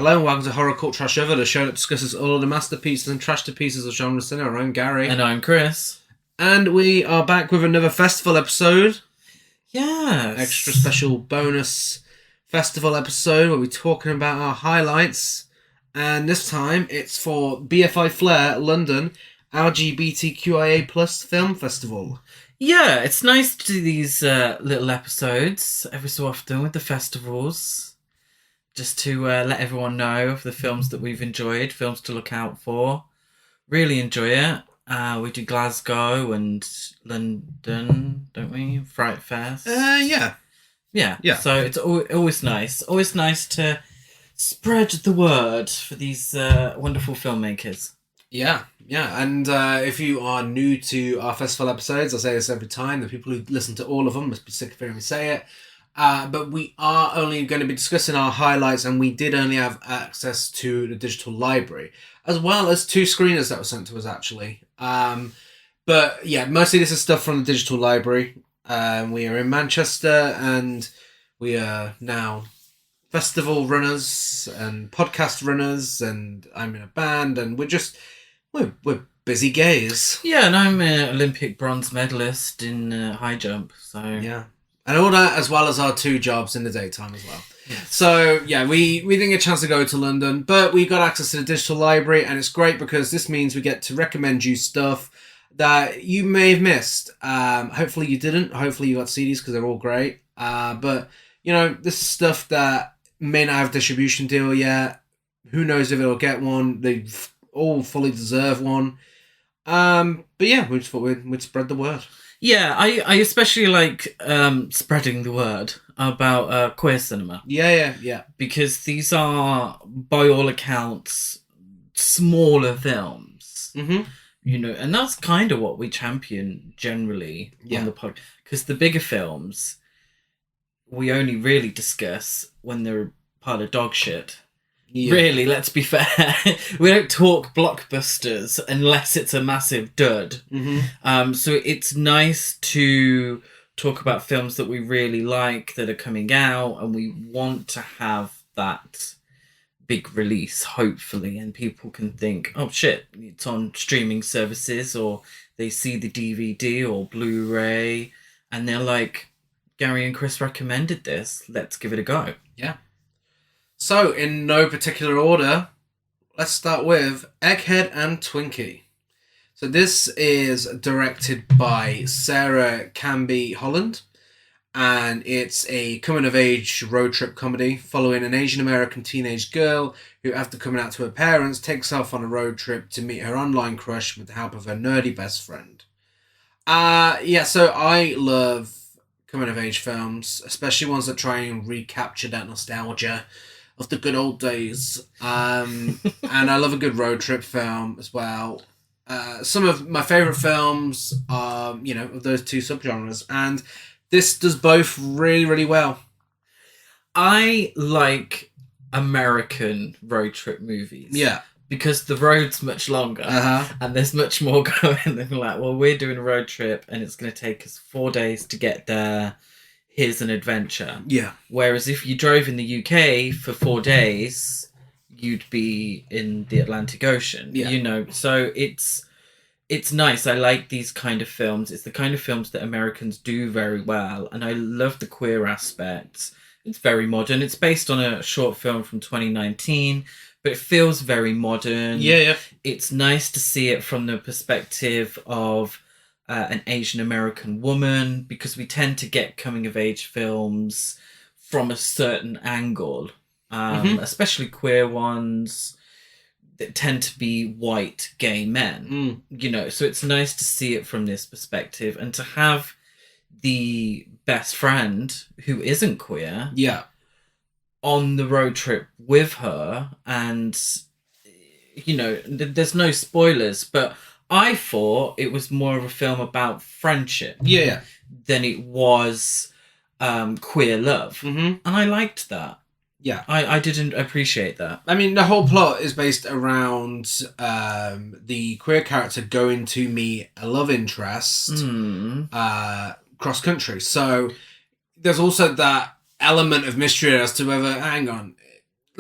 Hello and welcome to Horror Cult Trash Over, the show that discusses all of the masterpieces and trash to pieces of genre cinema. I'm Gary. And I'm Chris. And we are back with another festival episode. Yes. Extra special bonus festival episode where we're talking about our highlights. And this time it's for BFI Flair London LGBTQIA Plus Film Festival. Yeah, it's nice to do these little episodes every so often with the festivals. Just to let everyone know of the films that we've enjoyed, films to look out for. Really enjoy it. We do Glasgow and London, don't we? Fright Fest. Yeah. So it's always nice. Always nice to spread the word for these wonderful filmmakers. Yeah. And if you are new to our festival episodes, I say this every time, the people who listen to all of them must be sick of hearing me say it. But we are only going to be discussing our highlights, and we did only have access to the digital library, as well as 2 screeners that were sent to us, actually. But yeah, mostly this is stuff from the digital library. We are in Manchester, and we are now festival runners and podcast runners, and I'm in a band, and we're busy gays. Yeah, and I'm an Olympic bronze medalist in high jump, so... Yeah. And all that, as well as our 2 jobs in the daytime as well. Yes. So, yeah, we didn't get a chance to go to London, but we got access to the digital library, and it's great because this means we get to recommend you stuff that you may have missed. Hopefully you didn't. Hopefully you got CDs because they're all great. But, you know, this is stuff that may not have a distribution deal yet. Who knows if it'll get one. They all fully deserve one. But yeah, we just thought we'd spread the word. Yeah, I especially like spreading the word about queer cinema. Yeah. Because these are, by all accounts, smaller films. Mm-hmm. You know, and that's kind of what we champion generally on the podcast. Because the bigger films, we only really discuss when they're part of dog shit. Yeah. Really, let's be fair. We don't talk blockbusters unless it's a massive dud. Mm-hmm. So it's nice to talk about films that we really like that are coming out, and we want to have that big release, hopefully, and people can think, oh shit, it's on streaming services, or they see the DVD or Blu-ray, and they're like, Gary and Chris recommended this, let's give it a go. Yeah. So, in no particular order, let's start with Egghead and Twinkie. So this is directed by Sarah Canby Holland, and it's a coming-of-age road trip comedy following an Asian American teenage girl who, after coming out to her parents, takes off on a road trip to meet her online crush with the help of her nerdy best friend. So I love coming-of-age films, especially ones that try and recapture that nostalgia of the good old days. And I love a good road trip film as well. Some of my favourite films are, of those 2 subgenres, and this does both really, really well. I like American road trip movies. Yeah. Because the road's much longer, and there's much more going. They're like, well, we're doing a road trip, and it's going to take us 4 days to get there. Here's an adventure. Yeah. Whereas if you drove in the UK for 4 days, you'd be in the Atlantic Ocean. Yeah. So it's nice. I like these kind of films. It's the kind of films that Americans do very well, and I love the queer aspects. It's very modern. It's based on a short film from 2019, but it feels very modern. Yeah. It's nice to see it from the perspective of an Asian American woman, because we tend to get coming of age films from a certain angle, especially queer ones that tend to be white gay men. So it's nice to see it from this perspective, and to have the best friend who isn't queer on the road trip with her, and there's no spoilers, but I thought it was more of a film about friendship than it was queer love. Mm-hmm. And I liked that. Yeah. I didn't appreciate that. I mean, the whole plot is based around the queer character going to meet a love interest cross country. So there's also that element of mystery as to whether, hang on,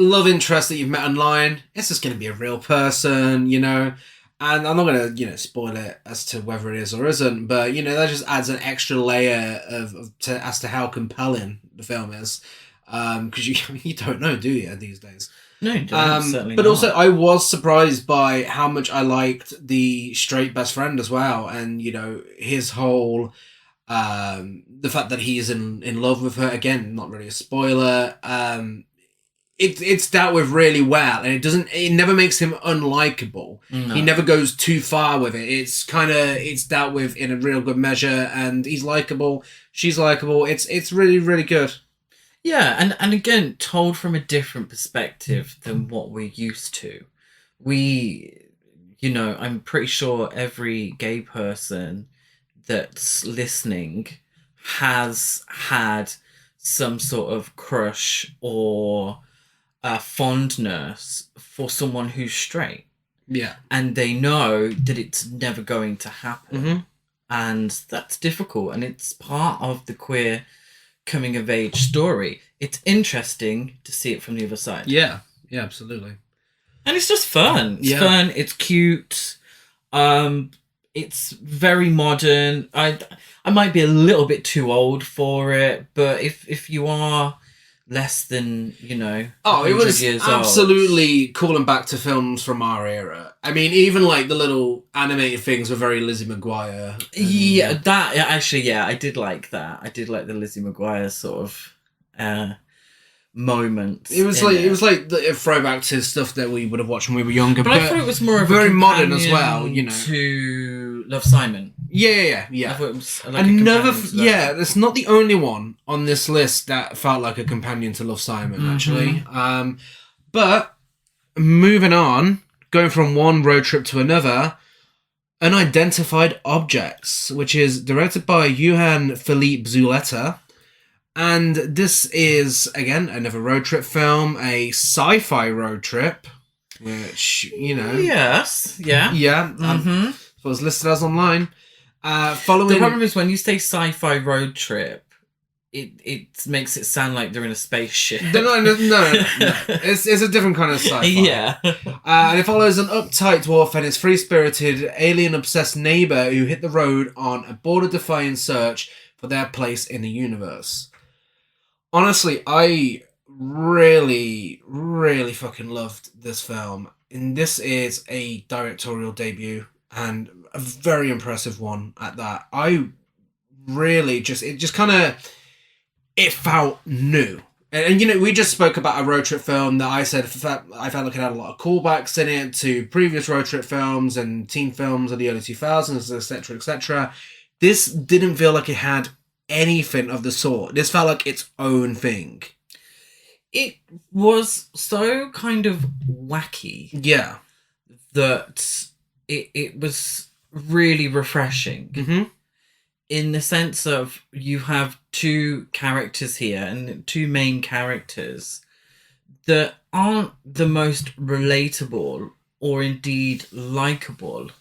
love interest that you've met online. It's just going to be a real person, you know. And I'm not going to, spoil it as to whether it is or isn't, but, that just adds an extra layer as to how compelling the film is. Because you don't know, do you, these days? No, certainly but not. also, I was surprised by how much I liked the straight best friend as well. And, his whole... the fact that he's in love with her, again, not really a spoiler. It's dealt with really well, and it never makes him unlikable. No. He never goes too far with it. It's dealt with in a real good measure, and he's likable, she's likable. It's really, really good. Yeah, and again, told from a different perspective than what we're used to. I'm pretty sure every gay person that's listening has had some sort of crush or fondness for someone who's straight. Yeah. And they know that it's never going to happen. Mm-hmm. And that's difficult. And it's part of the queer coming of age story. It's interesting to see it from the other side. Yeah. Yeah, absolutely. And it's just fun. It's fun. It's cute. It's very modern. I might be a little bit too old for it, but if you are less than, it was years absolutely calling back to films from our era. I mean, even like the little animated things were very Lizzie McGuire. I did like that. I did like the Lizzie McGuire sort of moment. It was like a throwback to stuff that we would have watched when we were younger. But I thought it was more of very a modern as well. To Love, Simon. Yeah. I thought it was it's not the only one on this list that felt like a companion to Love, Simon. Actually, but moving on, going from one road trip to another. Unidentified Objects, which is directed by Johan Philippe Zuleta. And this is, again, another road trip film, a sci-fi road trip, which, Yes, yeah. Yeah, that's what it's listed as online. Following... The problem is when you say sci-fi road trip, it makes it sound like they're in a spaceship. No. It's a different kind of sci-fi. Yeah. And it follows an uptight dwarf and his free-spirited, alien-obsessed neighbour who hit the road on a border-defying search for their place in the universe. Honestly, I really, really fucking loved this film. And this is a directorial debut and a very impressive one at that. I really it felt new. And we just spoke about a road trip film that I said I felt like it had a lot of callbacks in it to previous road trip films and teen films of the early 2000s, etc., etc. This didn't feel like it had anything of the sort. This felt like its own thing. It was so kind of wacky. Yeah. That it was really refreshing. Mm-hmm. In the sense of you have two characters here and two main characters that aren't the most relatable or indeed likable,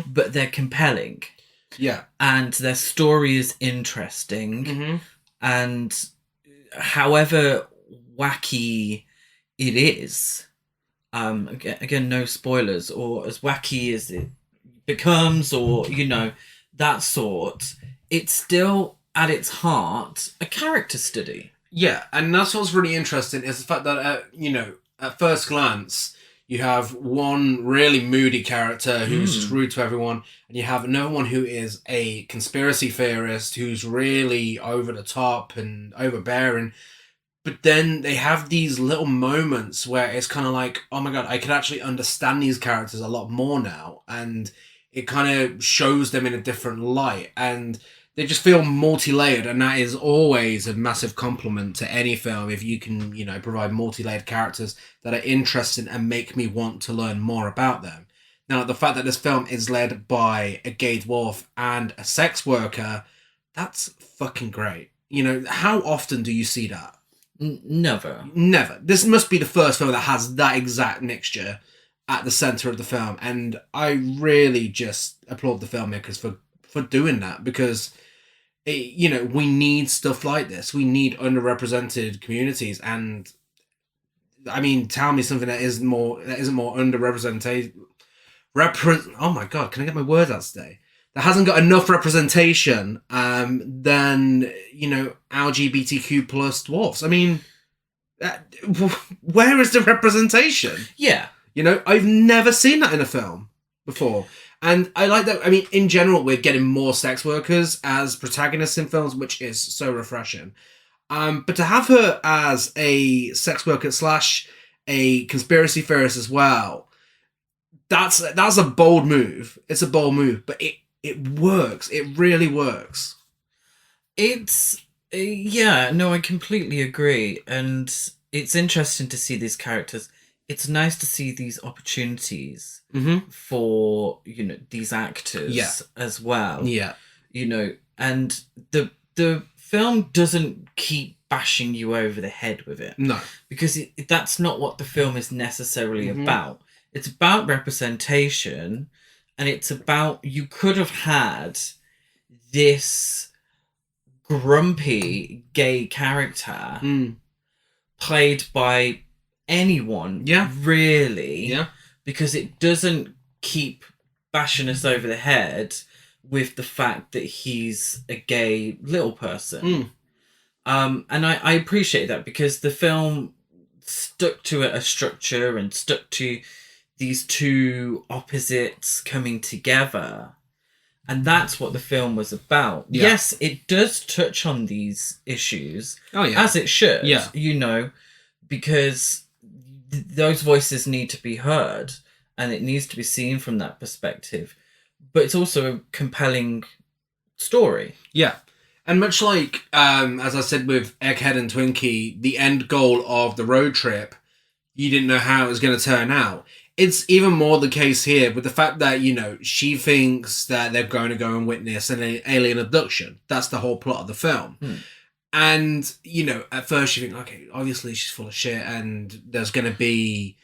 but they're compelling. Yeah. And their story is interesting. And however wacky it is, again, no spoilers, or as wacky as it becomes, or, that sort, it's still, at its heart, a character study. Yeah, and that's what's really interesting, is the fact that, at first glance, you have one really moody character who's just rude to everyone, and you have another one who is a conspiracy theorist who's really over the top and overbearing. But then they have these little moments where it's kind of like, oh my god, I can actually understand these characters a lot more now, and it kind of shows them in a different light, and they just feel multi-layered, and that is always a massive compliment to any film if you can, provide multi-layered characters that are interesting and make me want to learn more about them. Now, the fact that this film is led by a gay dwarf and a sex worker, that's fucking great. How often do you see that? Never. This must be the first film that has that exact mixture at the centre of the film, and I really just applaud the filmmakers for doing that, because we need stuff like this. We need underrepresented communities, and I mean, tell me something that isn't more underrepresented. Oh my god, can I get my words out today? That hasn't got enough representation than, you know, LGBTQ plus dwarfs. I mean, where is the representation? Yeah. You know, I've never seen that in a film before. And I like that. I mean, in general, we're getting more sex workers as protagonists in films, which is so refreshing. But to have her as a sex worker / a conspiracy theorist as well, that's a bold move. It's a bold move, but it works. It really works. It's yeah, no, I completely agree, and it's interesting to see these characters. It's nice to see these opportunities for, you know, these actors as well. Yeah, you know, and the film doesn't keep bashing you over the head with it. No, because that's not what the film is necessarily about. It's about representation, and it's about, you could have had this grumpy gay character played by anyone, really, because it doesn't keep bashing us over the head with the fact that he's a gay little person. And I appreciate that, because the film stuck to a structure and stuck to these two opposites coming together. And that's what the film was about. Yeah. Yes, it does touch on these issues, as it should, Yeah. you know, because those voices need to be heard, and it needs to be seen from that perspective. But it's also a compelling story. Yeah. And much like, as I said with Egghead and Twinkie, the end goal of the road trip, you didn't know how it was going to turn out. It's even more the case here with the fact that, you know, she thinks that they're going to go and witness an alien abduction. That's the whole plot of the film. And, you know, at first you think, okay, obviously she's full of shit and there's going to be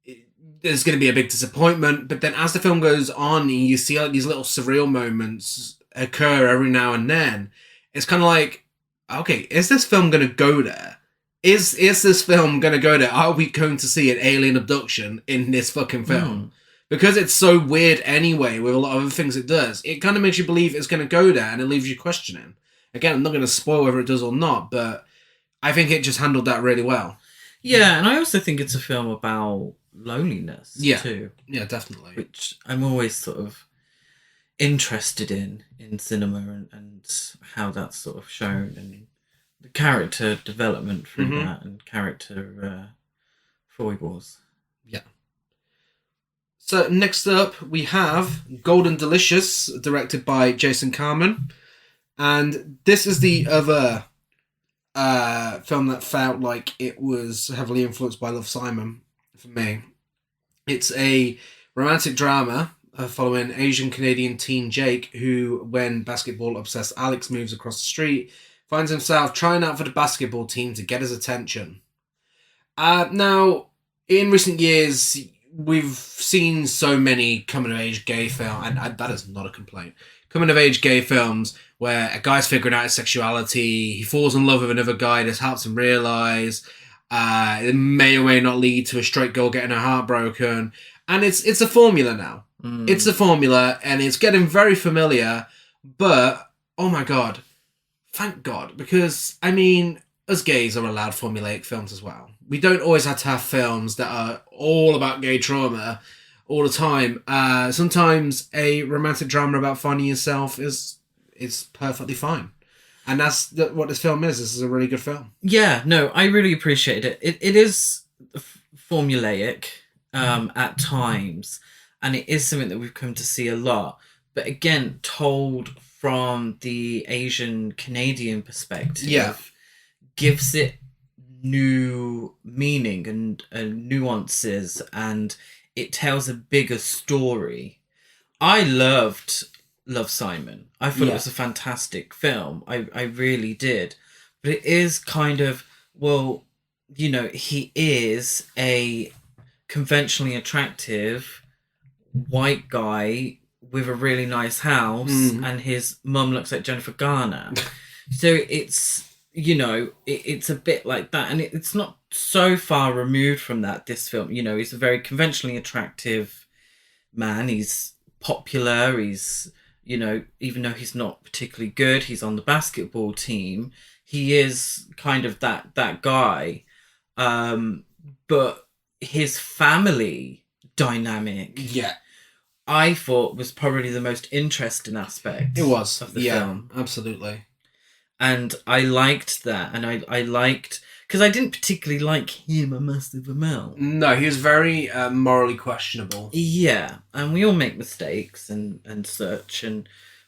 a big disappointment. But then as the film goes on, you see like these little surreal moments occur every now and then. It's kind of like, okay, is this film going to go there? Is this film going to go there? Are we going to see an alien abduction in this fucking film? Because it's so weird anyway, with a lot of other things it does. It kind of makes you believe it's going to go there, and it leaves you questioning. Again, I'm not going to spoil whether it does or not, but I think it just handled that really well. Yeah, and I also think it's a film about loneliness, too. Yeah, definitely. Which I'm always sort of interested in cinema, and how that's sort of shown, and the character development through that, and character foibles. Yeah. So next up we have Golden Delicious, directed by Jason Carmen, and this is the other film that felt like it was heavily influenced by Love, Simon for me. It's a romantic drama following Asian Canadian teen Jake, who, when basketball obsessed Alex moves across the street, finds himself trying out for the basketball team to get his attention. Now, in recent years, we've seen so many coming-of-age gay films, and that is not a complaint, coming-of-age gay films where a guy's figuring out his sexuality, he falls in love with another guy, this helps him realise, it may or may not lead to a straight girl getting her heart broken, and it's a formula now. It's a formula, and it's getting very familiar, but, oh my god, thank God, because, I mean, us gays are allowed formulaic films as well. We don't always have to have films that are all about gay trauma all the time. Sometimes a romantic drama about finding yourself is perfectly fine. And that's what this film is. This is a really good film. Yeah, no, I really appreciate it. It is formulaic at times, and it is something that we've come to see a lot. But again, told from the Asian Canadian perspective, gives it new meaning and nuances, and it tells a bigger story. I loved Love, Simon. I thought it was a fantastic film. I really did. But it is kind of, well, you know, he is a conventionally attractive white guy with a really nice house, and his mum looks like Jennifer Garner. So it's it's a bit like that, and it's not so far removed from that. This film, he's a very conventionally attractive man. He's popular. He's, even though he's not particularly good, he's on the basketball team. He is kind of that guy. But his family dynamic, Yeah, I thought, was probably the most interesting aspect. it was. Of the Yeah, film. absolutely. And I liked that, and I liked, because I didn't particularly like him a massive amount. No, he was very morally questionable. Yeah, and we all make mistakes and such,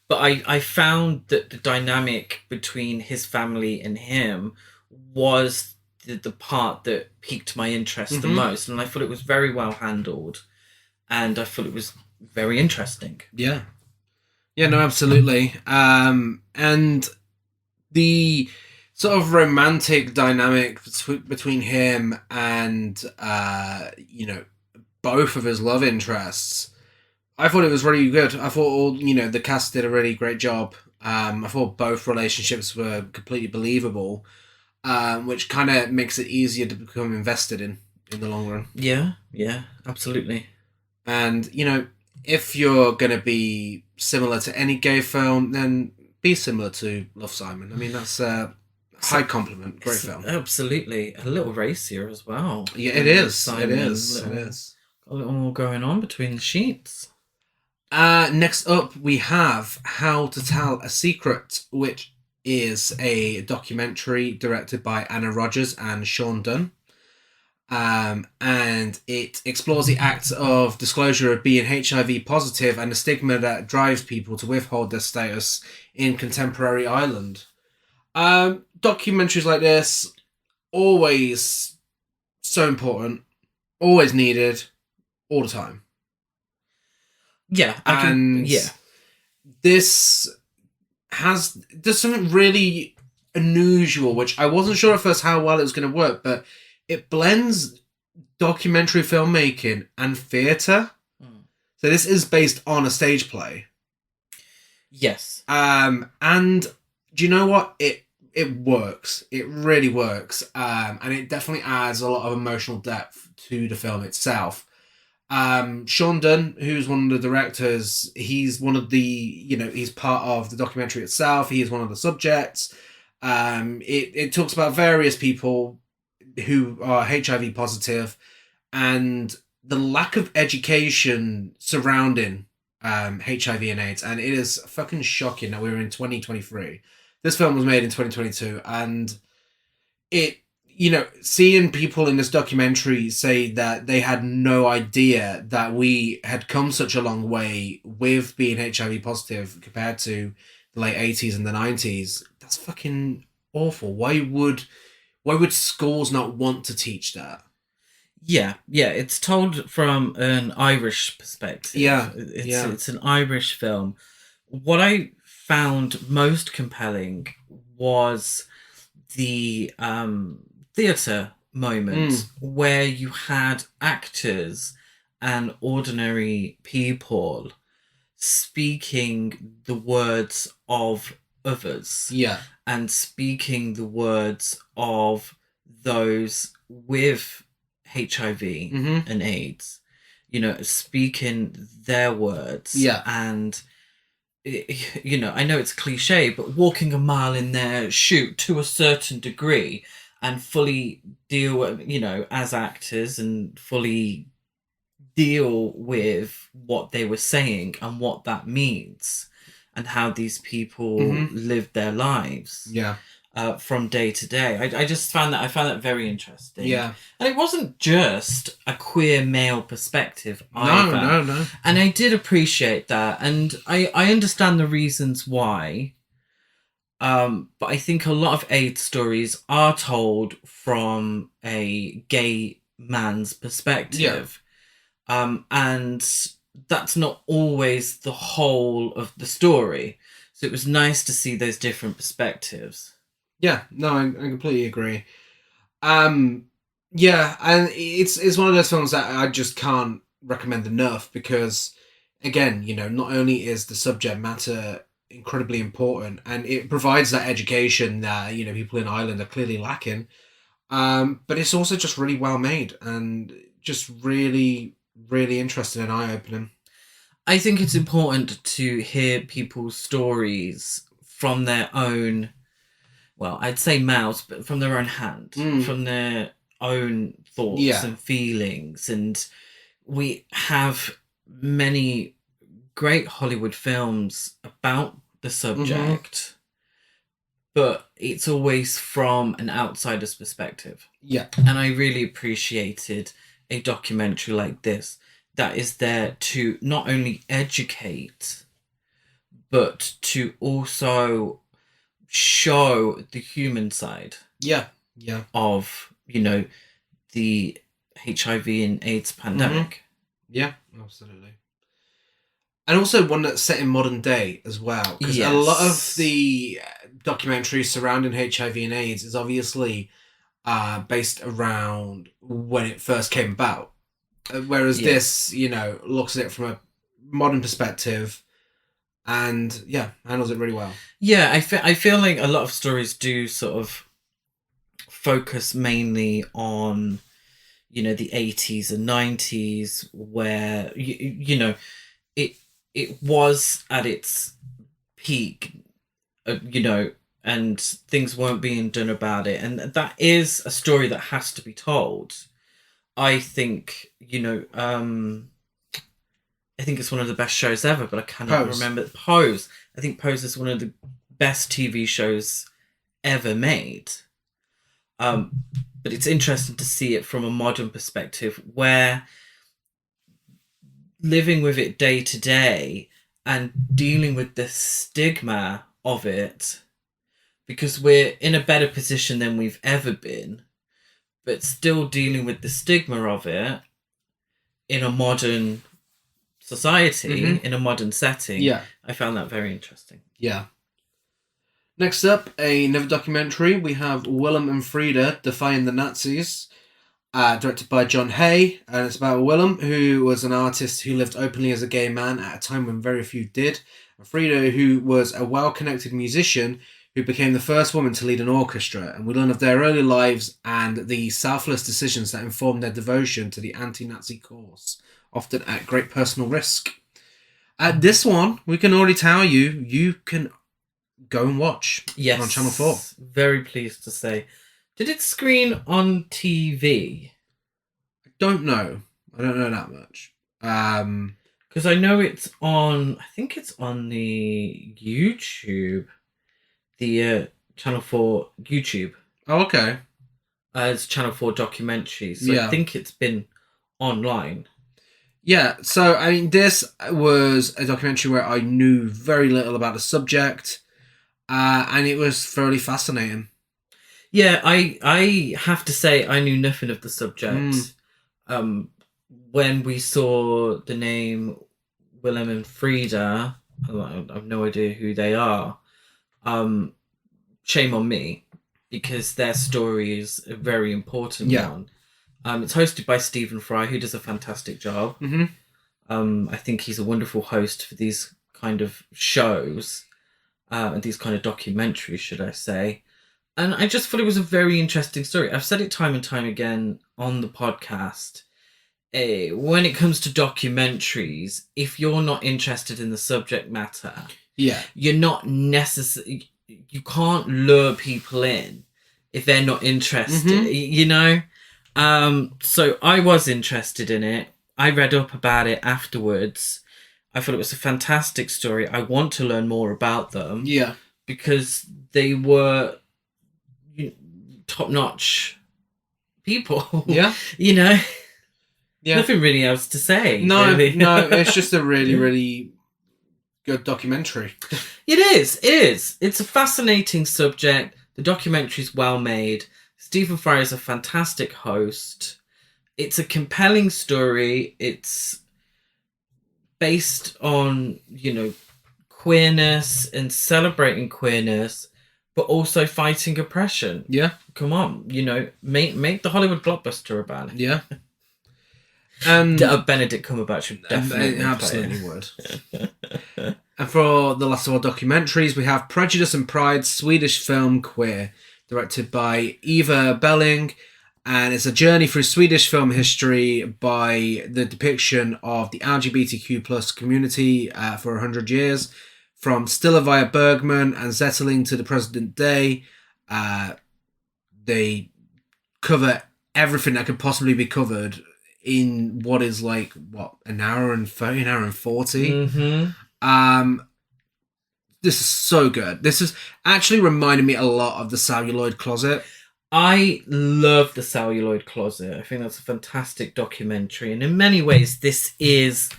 but I found that the dynamic between his family and him was the part that piqued my interest the most, and I thought it was very well handled, and I thought it was very interesting. Yeah. Yeah, no, absolutely. And the sort of romantic dynamic between him and, both of his love interests, I thought it was really good. I thought the cast did a really great job. I thought both relationships were completely believable, which kind of makes it easier to become invested in the long run. Yeah, absolutely. And, if you're going to be similar to any gay film, then be similar to Love, Simon. I mean, that's a high compliment. Great film. Absolutely. A little racier as well. Yeah, it is. Simon, It is. It is. A little more going on between the sheets. Next up, we have How to Tell a Secret, which is a documentary directed by Anna Rogers and Sean Dunn. And it explores the act of disclosure of being HIV positive and the stigma that drives people to withhold their status in contemporary Ireland. Documentaries like this, always so important, always needed, all the time. Yeah, This there's something really unusual, which I wasn't sure at first how well it was going to work, but it blends documentary filmmaking and theatre. So this is based on a stage play. Yes. And do you know what? It works. It really works. And it definitely adds a lot of emotional depth to the film itself. Sean Dunn, who's one of the directors, he's one of the, he's part of the documentary itself. He is one of the subjects. It talks about various people who are HIV positive and the lack of education surrounding HIV and AIDS. And it is fucking shocking that we're in 2023. This film was made in 2022, and it, seeing people in this documentary say that they had no idea that we had come such a long way with being HIV positive compared to the late 80s and the 90s, that's fucking awful. Why would schools not want to teach that? Yeah, it's told from an Irish perspective. Yeah, it's an Irish film. What I found most compelling was the theatre moment where you had actors and ordinary people speaking the words of others. Yeah. And speaking the words of those with HIV and AIDS, speaking their words. Yeah. And, I know it's cliche, but walking a mile in their shoe to a certain degree and fully deal, as actors and fully deal with what they were saying and what that means and how these people live their lives. Yeah. From day to day. I found that very interesting. Yeah. And it wasn't just a queer male perspective either. No. And I did appreciate that. And I understand the reasons why. But I think a lot of AIDS stories are told from a gay man's perspective. Yeah. And that's not always the whole of the story. So it was nice to see those different perspectives. Yeah, no, I completely agree. Yeah, and it's one of those films that I just can't recommend enough because, again, not only is the subject matter incredibly important, and it provides that education that people in Ireland are clearly lacking. But it's also just really well made and just really, really interesting and eye opening. I think it's important to hear people's stories from their own, well, I'd say mouths, but from their own hand, from their own thoughts and feelings. And we have many great Hollywood films about the subject, but it's always from an outsider's perspective. Yeah. And I really appreciated a documentary like this that is there to not only educate, but to also show the human side. Yeah. Of, the HIV and AIDS pandemic. Yeah, absolutely. And also one that's set in modern day as well. Because a lot of the documentaries surrounding HIV and AIDS is obviously based around when it first came about. Whereas this, looks at it from a modern perspective and, handles it really well. Yeah, I feel like a lot of stories do sort of focus mainly on, the 80s and 90s where, it was at its peak, and things weren't being done about it. And that is a story that has to be told. I think, I think it's one of the best shows ever, but I cannot remember. Pose. I think Pose is one of the best TV shows ever made. But it's interesting to see it from a modern perspective where living with it day to day and dealing with the stigma of it, because we're in a better position than we've ever been, but still dealing with the stigma of it in a modern society, in a modern setting. Yeah. I found that very interesting. Yeah. Next up, another documentary. We have Willem and Frida Defying the Nazis, directed by John Hay. And it's about Willem, who was an artist who lived openly as a gay man at a time when very few did. And Frida, who was a well-connected musician who became the first woman to lead an orchestra. And we learn of their early lives and the selfless decisions that informed their devotion to the anti-Nazi cause, often at great personal risk. At this one, we can already tell you can go and watch. Yes. On Channel 4. Very pleased to say. Did it screen on TV? I don't know that much. Because I know it's on, I think it's on the YouTube. The Channel 4 YouTube. Oh, okay. It's Channel 4 documentaries. So I think it's been online. Yeah, so I mean, this was a documentary where I knew very little about the subject, and it was thoroughly fascinating. Yeah, I have to say I knew nothing of the subject. When we saw the name Willem and Frida, I have no idea who they are. Shame on me, because their story is a very important one. It's hosted by Stephen Fry, who does a fantastic job. I think he's a wonderful host for these kind of shows, and these kind of documentaries, should I say. And I just thought it was a very interesting story. I've said it time and time again on the podcast. When it comes to documentaries, if you're not interested in the subject matter, you're not necessarily, you can't lure people in if they're not interested, So I was interested in it. I read up about it afterwards. I thought it was a fantastic story. I want to learn more about them. Yeah. Because they were top-notch people. Yeah. Yeah. Nothing really else to say. No, really. No, it's just a really, really good documentary. It is. It's a fascinating subject. The documentary's well made. Stephen Fry is a fantastic host. It's a compelling story. It's based on, queerness and celebrating queerness, but also fighting oppression. Yeah. Come on, make the Hollywood blockbuster about it. Yeah. And Benedict Cumberbatch would definitely absolutely would. And for the last of our documentaries, we have Prejudice and Pride, Swedish film Queer, directed by Eva Belling. And it's a journey through Swedish film history by the depiction of the LGBTQ plus community for 100 years. From Stilla via Bergman and Zetterling to the present day. They cover everything that could possibly be covered in what is like, an hour and 30, an hour and 40. Mm-hmm. This is so good. This is actually reminded me a lot of The Celluloid Closet. I love The Celluloid Closet. I think that's a fantastic documentary. And in many ways, this is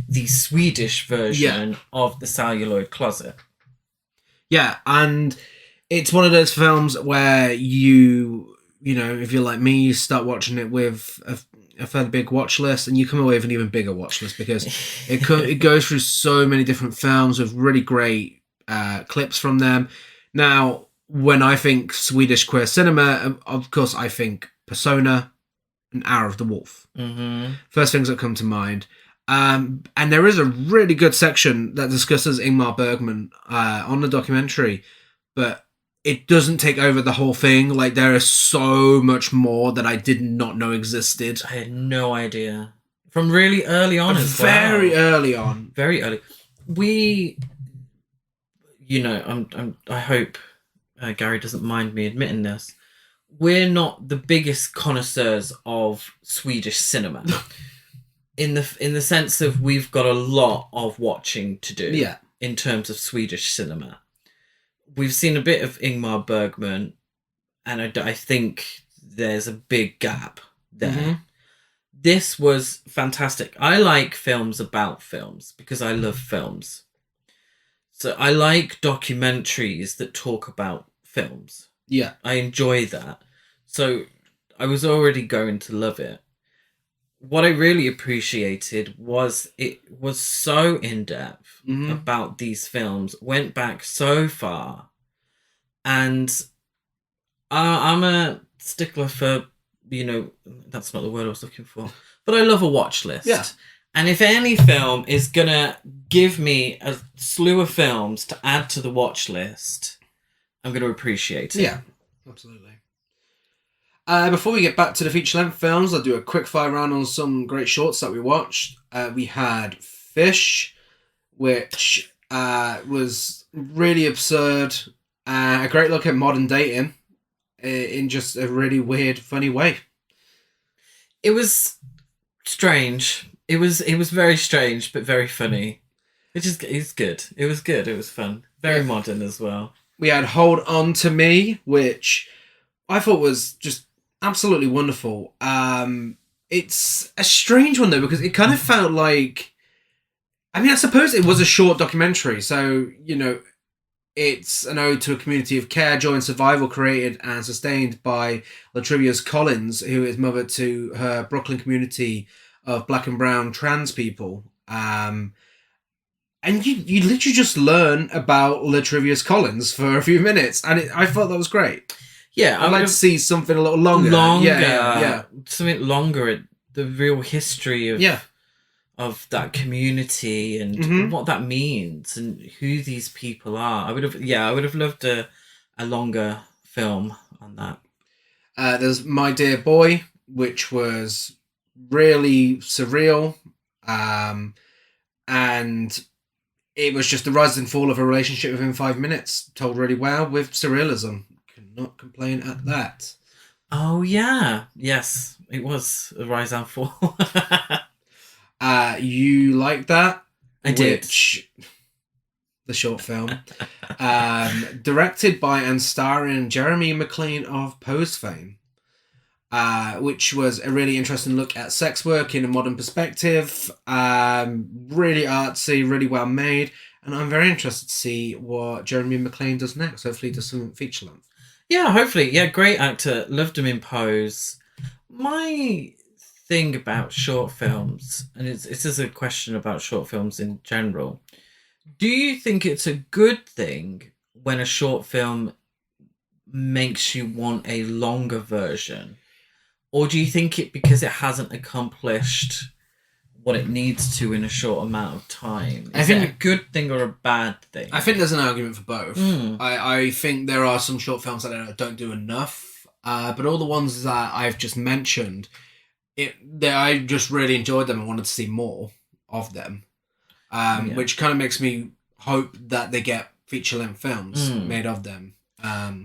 the Swedish version of The Celluloid Closet. Yeah, and it's one of those films where you know, if you're like me, you start watching it with a fairly big watch list, and you come away with an even bigger watch list because it goes through so many different films with really great clips from them. Now, when I think Swedish queer cinema, of course, I think Persona and Hour of the Wolf. Mm-hmm. First things that come to mind. And there is a really good section that discusses Ingmar Bergman on the documentary, but it doesn't take over the whole thing. Like, there is so much more that I did not know existed. I had no idea. From really early on as well. Very early on. Very early. We, I hope Gary doesn't mind me admitting this. We're not the biggest connoisseurs of Swedish cinema. in the sense of we've got a lot of watching to do. Yeah. In terms of Swedish cinema. We've seen a bit of Ingmar Bergman, and I think there's a big gap there. Mm-hmm. This was fantastic. I like films about films because I love films. So I like documentaries that talk about films. Yeah. I enjoy that. So I was already going to love it. What I really appreciated was it was so in-depth about these films, went back so far, and I'm a stickler for, that's not the word I was looking for, but I love a watch list. Yeah. And if any film is going to give me a slew of films to add to the watch list, I'm going to appreciate it. Yeah, absolutely. Before we get back to the feature-length films, I'll do a quick fire round on some great shorts that we watched. We had Fish, which was really absurd. A great look at modern dating in just a really weird, funny way. It was strange. It was very strange, but very funny. It's good. It was good. It was fun. Very modern as well. We had Hold On To Me, which I thought was just absolutely wonderful. It's a strange one though, because it kind of felt like, I suppose it was a short documentary, so it's an ode to a community of care, joy and survival created and sustained by Latrivia's Collins, who is mother to her Brooklyn community of black and brown trans people. And you literally just learn about Latrivia's Collins for a few minutes, and I thought that was great. Yeah, I'd like to see something a little longer. Yeah. Something longer. The real history of that community and what that means and who these people are. I would have loved a longer film on that. There's My Dear Boy, which was really surreal, and it was just the rise and fall of a relationship within 5 minutes, told really well with surrealism. Not complain at that. Oh yeah, yes, it was a rise and fall. You like that? I did. The short film, directed by and starring Jeremy McLean of Pose fame, which was a really interesting look at sex work in a modern perspective. Really artsy, really well made, and I'm very interested to see what Jeremy McLean does next. Hopefully, he does some feature length. Yeah, hopefully. Yeah, great actor. Loved him in Pose. My thing about short films, and it's just a question about short films in general. Do you think it's a good thing when a short film makes you want a longer version? Or do you think it because it hasn't accomplished what it needs to in a short amount of time. I Is think- it a good thing or a bad thing? I think there's an argument for both. Mm. I think there are some short films that don't do enough, but all the ones that I've just mentioned, I just really enjoyed them and wanted to see more of them, which kind of makes me hope that they get feature-length films made of them.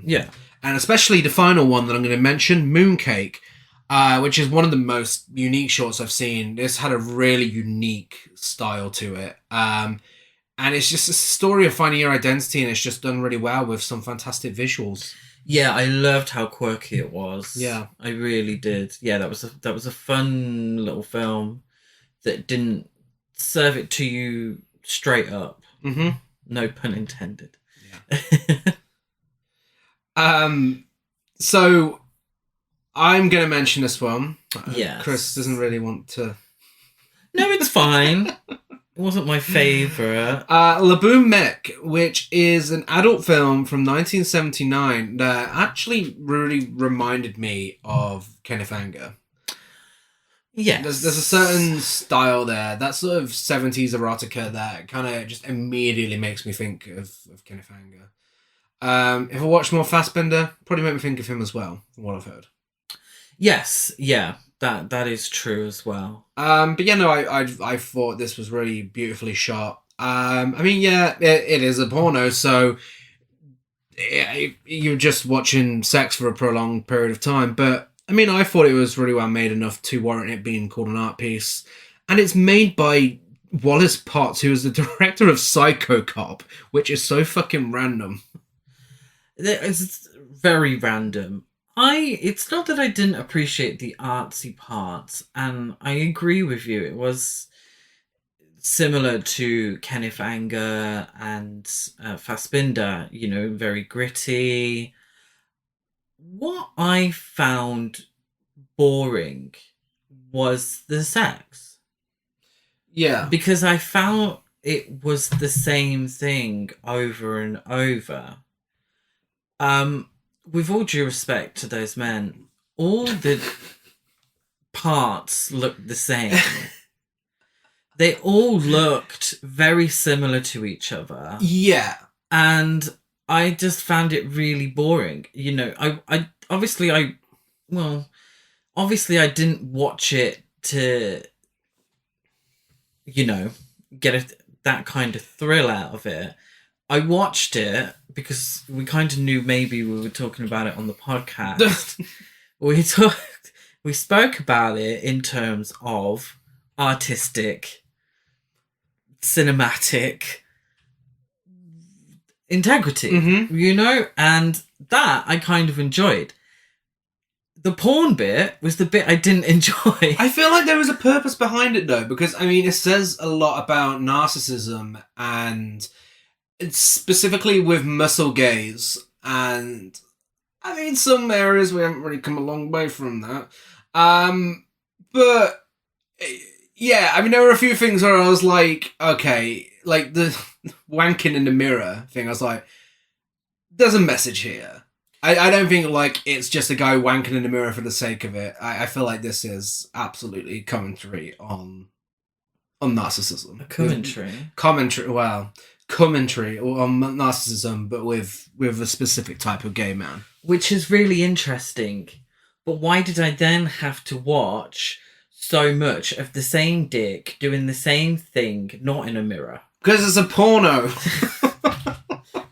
Yeah. And especially the final one that I'm going to mention, Mooncake, which is one of the most unique shorts I've seen. This had a really unique style to it. And it's just a story of finding your identity, and it's just done really well with some fantastic visuals. Yeah, I loved how quirky it was. Yeah. I really did. Yeah, that was a fun little film that didn't serve it to you straight up. Mm-hmm. No pun intended. Yeah. So I'm going to mention this one. Yes. Chris doesn't really want to. No, it's fine. It wasn't my favourite. Laboon Mech, which is an adult film from 1979 that actually really reminded me of Kenneth Anger. Yes. There's a certain style there, that sort of 70s erotica that kind of just immediately makes me think of Kenneth Anger. If I watch more Fassbender, probably make me think of him as well, from what I've heard. Yes, yeah, that is true as well. But yeah, no, I thought this was really beautifully shot. I mean, yeah, it is a porno, so you're just watching sex for a prolonged period of time. But I mean, I thought it was really well made enough to warrant it being called an art piece. And it's made by Wallace Potts, who is the director of Psycho Cop, which is so fucking random. It's very random. It's not that I didn't appreciate the artsy parts, and I agree with you. It was similar to Kenneth Anger and Fassbinder, very gritty. What I found boring was the sex. Yeah. Because I found it was the same thing over and over. With all due respect to those men, all the parts looked the same. They all looked very similar to each other. Yeah. And I just found it really boring. I obviously I didn't watch it to, get that kind of thrill out of it. I watched it because we kind of knew maybe we were talking about it on the podcast. We spoke about it in terms of artistic, cinematic integrity, and that I kind of enjoyed. The porn bit was the bit I didn't enjoy. I feel like there was a purpose behind it, though, because, I mean, it says a lot about narcissism, and it's specifically with muscle gaze, and I mean, some areas we haven't really come a long way from that. But yeah, I mean, there were a few things where I was like, okay, like the wanking in the mirror thing. I was like, there's a message here. I don't think like it's just a guy wanking in the mirror for the sake of it. I feel like this is absolutely commentary on narcissism. A commentary. Commentary on narcissism, but with a specific type of gay man. Which is really interesting. But why did I then have to watch so much of the same dick doing the same thing, not in a mirror? Because it's a porno.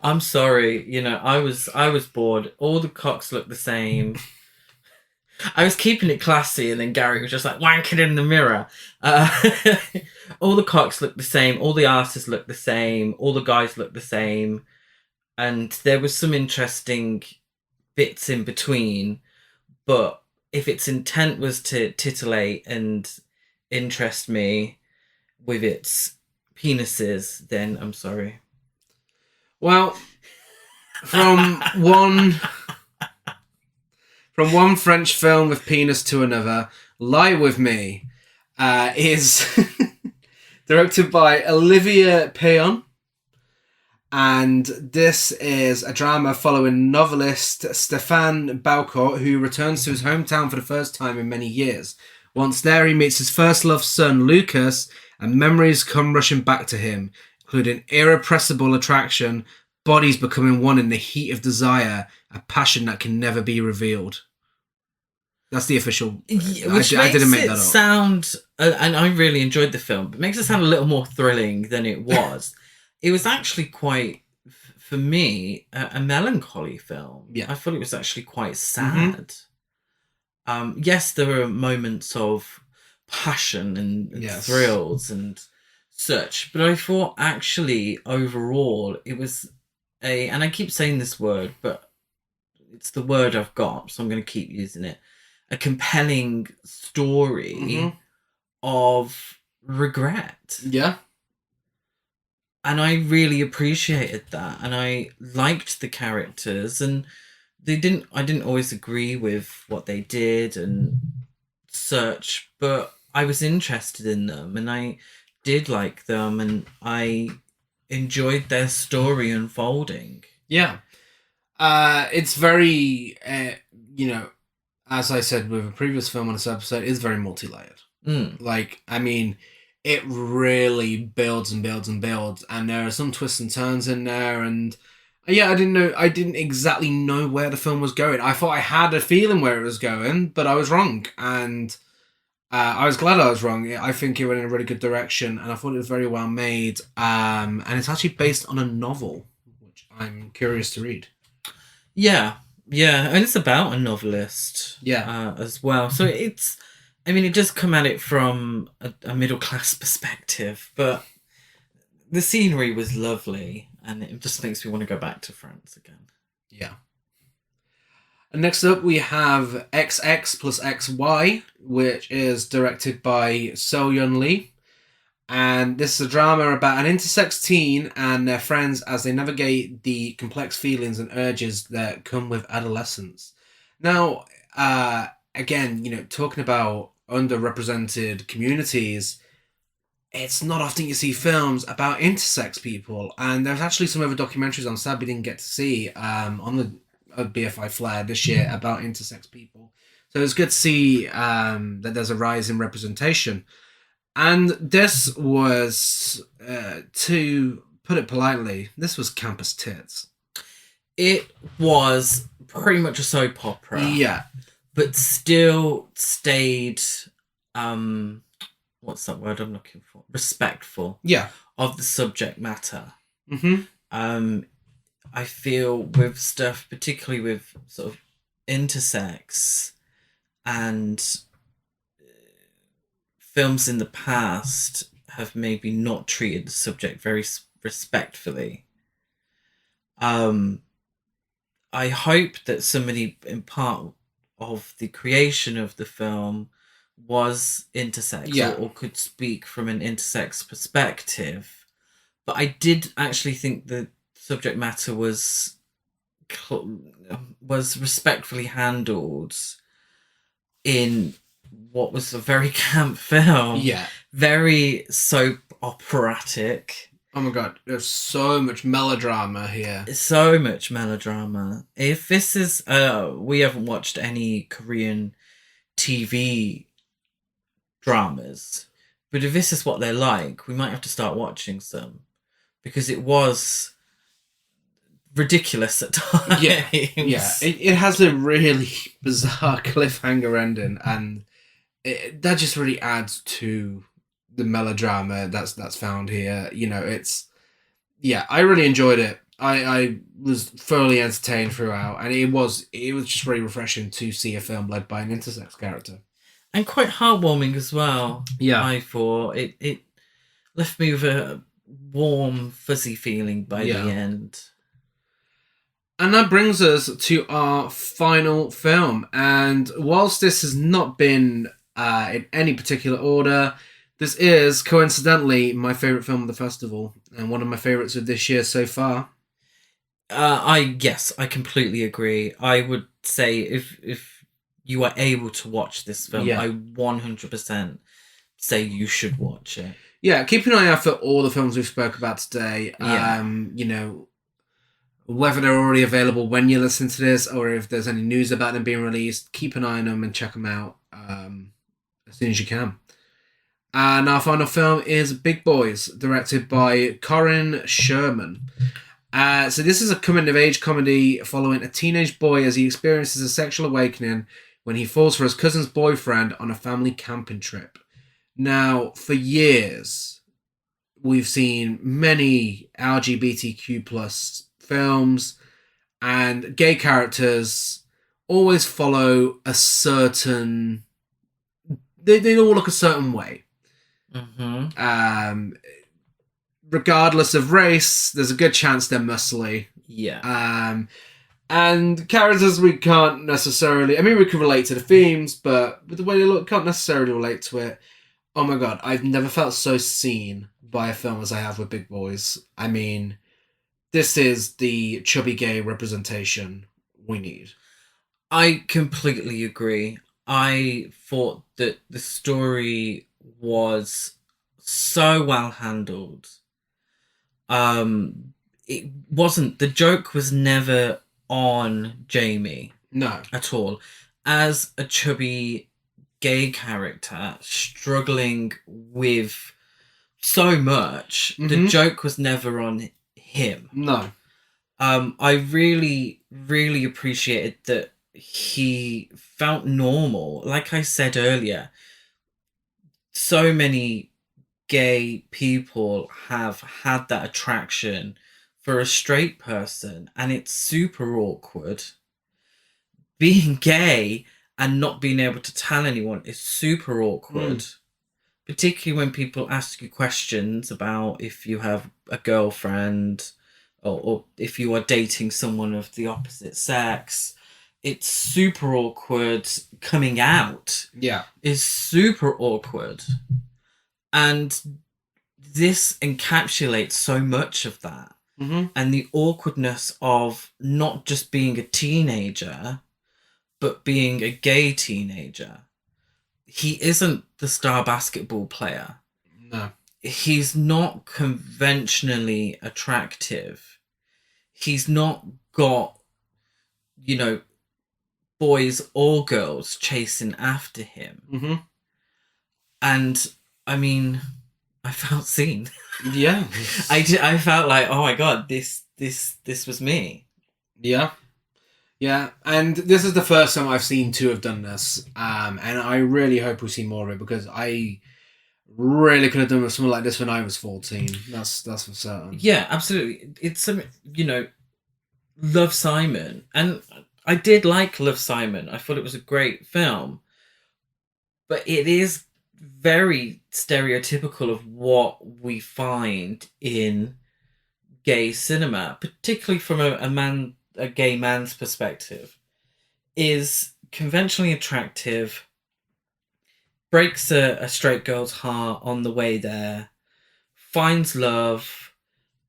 I'm sorry, I was bored. All the cocks look the same. I was keeping it classy, and then Gary was just like wanking in the mirror. All the cocks look the same. All the asses look the same. All the guys look the same. And there was some interesting bits in between. But if its intent was to titillate and interest me with its penises, then I'm sorry. Well, from one French film with penis to another, Lie With Me is directed by Olivier Payon. And this is a drama following novelist Stéphane Balcourt, who returns to his hometown for the first time in many years. Once there, he meets his first love son, Lucas, and memories come rushing back to him, including irrepressible attraction, bodies becoming one in the heat of desire, a passion that can never be revealed. That's the official. Which I didn't make makes that it up. sound, and I really enjoyed the film, but makes it sound a little more thrilling than it was. It was actually quite, for me, a melancholy film. Yeah. I thought it was actually quite sad. Yes, there were moments of passion and Yes. thrills and such, but I thought actually overall it was and I keep saying this word, but it's the word I've got, so I'm going to keep using it. A compelling story of regret. Yeah. And I really appreciated that, and I liked the characters, and I didn't always agree with what they did and such, but I was interested in them, and I did like them, and I enjoyed their story unfolding. Yeah. It's very, as I said with a previous film on this episode, it's very multi-layered. Like, I mean, it really builds and builds and builds, and there are some twists and turns in there, and yeah, I didn't exactly know where the film was going. I thought I had a feeling where it was going, but I was wrong, and I was glad I was wrong. I think it went in a really good direction, and I thought it was very well made, and it's actually based on a novel, which I'm curious to read. Yeah, and it's about a novelist. Yeah. As well. So it's, I mean, it does come at it from a middle class perspective, but the scenery was lovely, and it just makes me want to go back to France again. Yeah. And next up, we have XX plus XY, which is directed by So-Yun Lee. And this is a drama about an intersex teen and their friends as they navigate the complex feelings and urges that come with adolescence. Now, again, talking about underrepresented communities, it's not often you see films about intersex people. And there's actually some other documentaries on sad we didn't get to see on the BFI Flare this year about intersex people. So it's good to see that there's a rise in representation. And this was, to put it politely, this was campus tits. It was pretty much a soap opera. Yeah. But still stayed, what's that word I'm looking for? Respectful. Yeah. Of the subject matter. Mm-hmm. I feel with stuff, particularly with sort of intersex and films in the past have maybe not treated the subject very respectfully. I hope that somebody in part of the creation of the film was intersex or could speak from an intersex perspective. But I did actually think the subject matter was respectfully handled in what was a very camp film. Yeah. Very soap operatic. Oh my god, there's so much melodrama here. So much melodrama. If this is, we haven't watched any Korean TV dramas, but if this is what they're like, we might have to start watching some, because it was ridiculous at times. Yeah. It has a really bizarre cliffhanger ending, and that just really adds to the melodrama that's found here. I really enjoyed it. I was thoroughly entertained throughout, and it was just very refreshing to see a film led by an intersex character, and quite heartwarming as well. Yeah, I thought it left me with a warm, fuzzy feeling by the end. And that brings us to our final film. And whilst this has not been in any particular order, this is, coincidentally, my favourite film of the festival, and one of my favourites of this year so far. Yes, I completely agree. I would say if you are able to watch this film, I 100% say you should watch it. Yeah, keep an eye out for all the films we've spoke about today. Whether they're already available when you listen to this, or if there's any news about them being released, keep an eye on them and check them out. as soon as you can. And our final film is Big Boys, directed by Corin Sherman. So this is a coming-of-age comedy following a teenage boy as he experiences a sexual awakening when he falls for his cousin's boyfriend on a family camping trip. Now, for years, we've seen many LGBTQ plus films, and gay characters always follow a certain... They all look a certain way. Mm-hmm. Regardless of race, there's a good chance they're muscly. Yeah. And characters we can't necessarily... I mean, we can relate to the themes, but with the way they look, can't necessarily relate to it. Oh my god, I've never felt so seen by a film as I have with Big Boys. I mean, this is the chubby gay representation we need. I completely agree. I thought that the story was so well handled. It wasn't... The joke was never on Jamie. No. At all. As a chubby gay character struggling with so much, the joke was never on him. No. I really, really appreciated that he felt normal. Like I said earlier, so many gay people have had that attraction for a straight person, and it's super awkward. Being gay and not being able to tell anyone is super awkward. Particularly when people ask you questions about if you have a girlfriend or if you are dating someone of the opposite sex. It's super awkward. Coming out is super awkward. And this encapsulates so much of that. And the awkwardness of not just being a teenager, but being a gay teenager. He isn't the star basketball player. No. He's not conventionally attractive. He's not got, boys or girls chasing after him. And, I mean, I felt seen. Yeah. I felt like, oh my god, this was me. Yeah. Yeah, and this is the first time I've seen two have done this, and I really hope we see more of it, because I really could have done something like this when I was 14. That's for certain. Yeah, absolutely. It's something, Love, Simon, and I did like Love, Simon. I thought it was a great film, but it is very stereotypical of what we find in gay cinema, particularly from a gay man's perspective. Is conventionally attractive, breaks a straight girl's heart on the way there, finds love,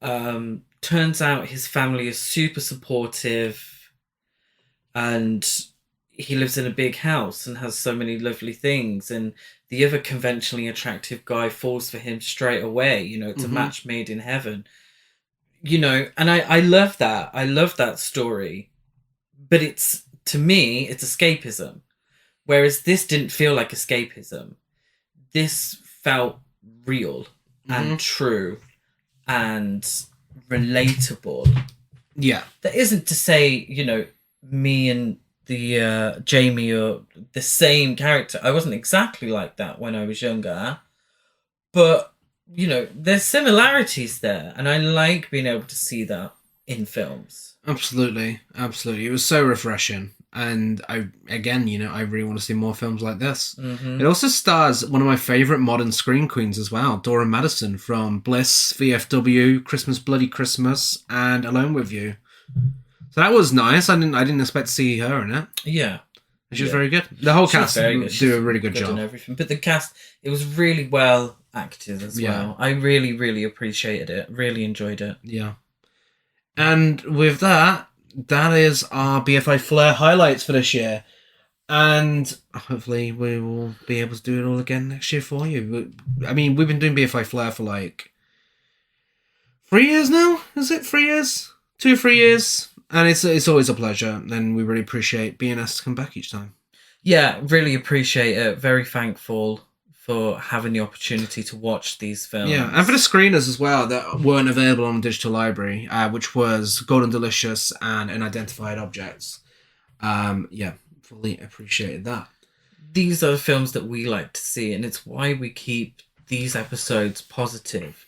turns out his family is super supportive, and he lives in a big house and has so many lovely things, and the other conventionally attractive guy falls for him straight away. It's a match made in heaven. And I love that. I love that story. But to me, it's escapism. Whereas this didn't feel like escapism. This felt real and true and relatable. Yeah. That isn't to say, me and the Jamie are the same character. I wasn't exactly like that when I was younger. But, there's similarities there. And I like being able to see that in films. Absolutely. Absolutely. It was so refreshing. And I really want to see more films like this. It also stars one of my favourite modern screen queens as well, Dora Madison from Bliss, VFW, Christmas Bloody Christmas, and Alone With You. So that was nice. I didn't expect to see her in it. Yeah. She was very good. The whole cast do a really good job. And everything. But the cast, it was really well acted as well. I really, really appreciated it. Really enjoyed it. Yeah. And with that is our BFI Flair highlights for this year. And hopefully we will be able to do it all again next year for you. I mean, we've been doing BFI Flair for 3 years now? Is it 3 years? 2 or 3 years? And it's always a pleasure. And we really appreciate being asked to come back each time. Yeah, really appreciate it. Very thankful for having the opportunity to watch these films. Yeah, and for the screeners as well that weren't available on the digital library, which was Golden Delicious and Unidentified Objects. Yeah, fully appreciated that. These are the films that we like to see, and it's why we keep these episodes positive,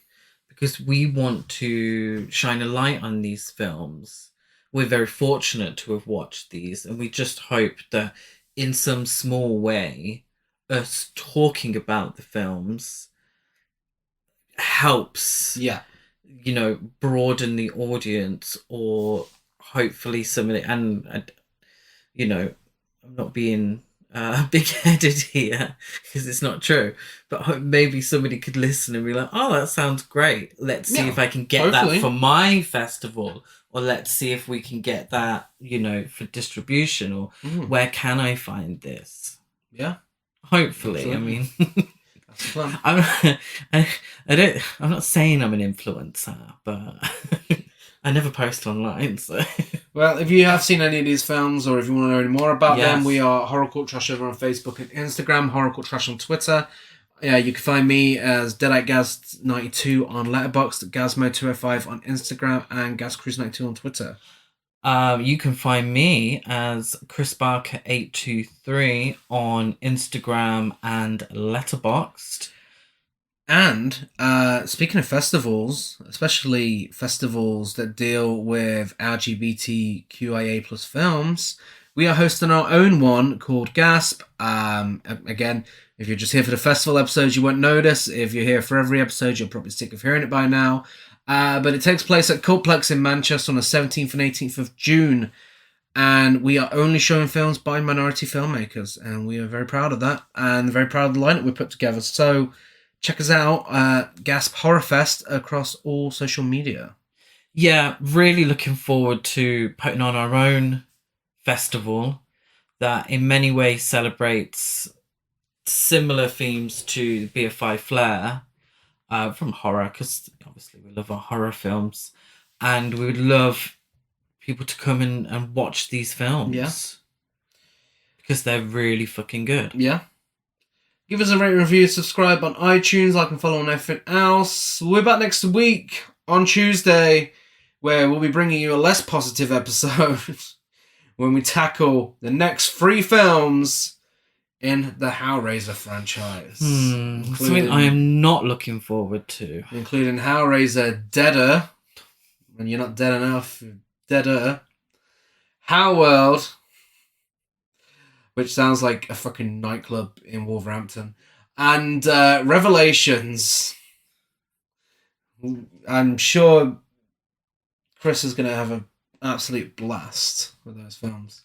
because we want to shine a light on these films. We're very fortunate to have watched these, and we just hope that in some small way, us talking about the films helps, Yeah. broaden the audience, or hopefully somebody, and I'm not being big-headed here because it's not true, but maybe somebody could listen and be like, oh, that sounds great, let's see if I can get hopefully. that for my festival, or let's see if we can get that for distribution, or where can I find this. Yeah, hopefully. Absolutely. I mean, that's the plan. I'm not saying I'm an influencer, but I never post online, so. Well, if you have seen any of these films, or if you want to know any more about them, Yes. we are Horror Cult Trash over on Facebook and Instagram, Horror Cult Trash on Twitter. Yeah, you can find me as DeaditeGaz92 on Letterboxd, Gazmo205 on Instagram, and GazCruise92 on Twitter. You can find me as Chris Barker 823 on Instagram and Letterboxd. And speaking of festivals, especially festivals that deal with LGBTQIA plus films, we are hosting our own one called Gasp. Again, if you're just here for the festival episodes, you won't notice. If you're here for every episode, you're probably sick of hearing it by now. But it takes place at Cultplex in Manchester on the 17th and 18th of June. And we are only showing films by minority filmmakers. And we are very proud of that. And very proud of the lineup we put together. So check us out, Gasp Horror Fest, across all social media. Yeah, really looking forward to putting on our own festival that in many ways celebrates similar themes to BFI Flair from horror, because obviously we love our horror films, and we would love people to come in and watch these films. Yeah. Because they're really fucking good. Yeah. Give us a rate, review, subscribe on iTunes, like and follow on everything else. We're back next week on Tuesday, where we'll be bringing you a less positive episode when we tackle the next 3 films in the Hellraiser franchise. Something I am not looking forward to. Including Hellraiser Deader, when you're not dead enough, Deader, Hellworld, which sounds like a fucking nightclub in Wolverhampton, and Revelations. I'm sure Chris is going to have an absolute blast with those films.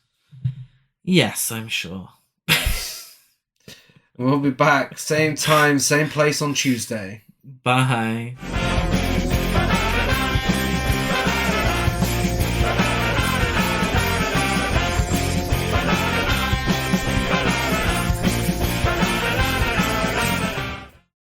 Yes, I'm sure. We'll be back, same time, same place on Tuesday. Bye.